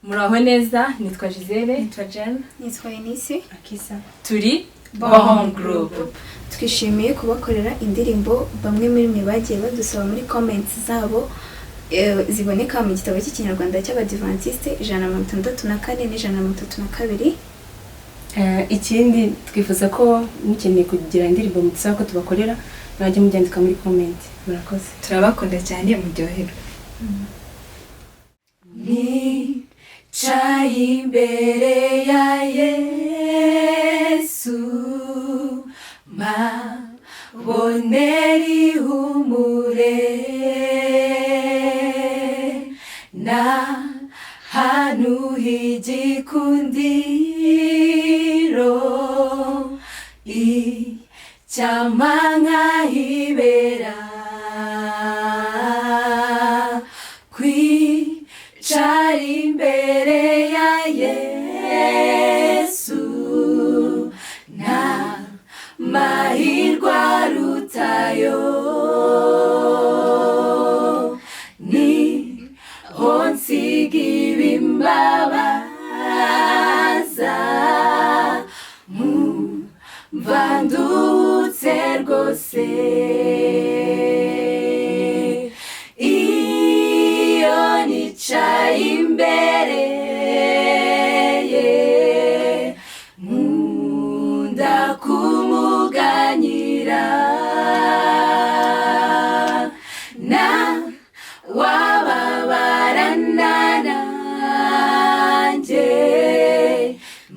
Muraho neza, nitwa Gisele, nitwa Jen, nitwa Inisi, Akisa. Turi Home Group. Twishimiye kubakorera indirimbo bamwe muri mwe bagiye badusaba muri comments zabo ziboneka mu gitabo cy'ikinyarwanda cy'abadventiste 164 n'132. Ikindi twifuza ko mukeneye kugira indirimbo mutsaba ko tubakorera najye mubyandika muri comment. Murakoze. Turabakunda cyane muryoherwa. Nicaye imbere ya Yesu, mpaboner ihumure, ahantu igikundiro, icyampa nkahibera, kwicara imbere ya Yesu nta mahirwe arutayo, niho nsiga ibimbabaza, mva ndutse rwose. Iyo nicaye imbere ye, nkunda kumuganyira, na wababarana nanjye,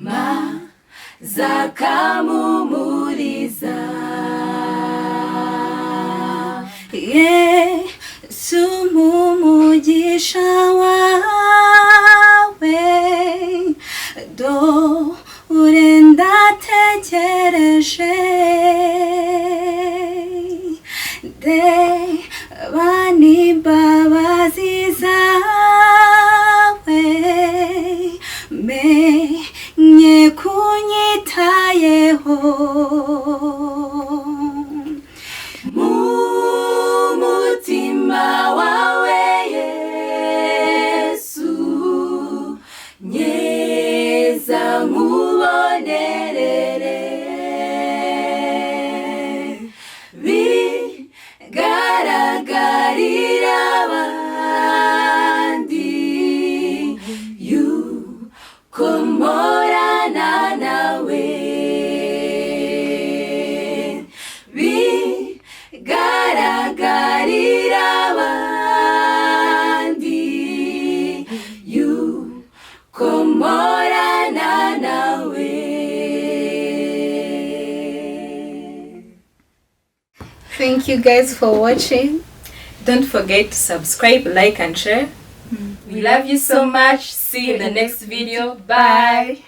maze akamumuriza. Yesu umugisha wawe, dore ndategereje, ndeba n'imbabazi zawe, menye kunyitayeho. Mutima wawe Yesu, nyeza nkubonerere, bigaragarira abandi yuko mporana nawe, bigaragarira abandi yuko mporana nawe. Thank you guys for watching. Don't forget to subscribe, like and share. We love you so much. See you in the next video. Bye.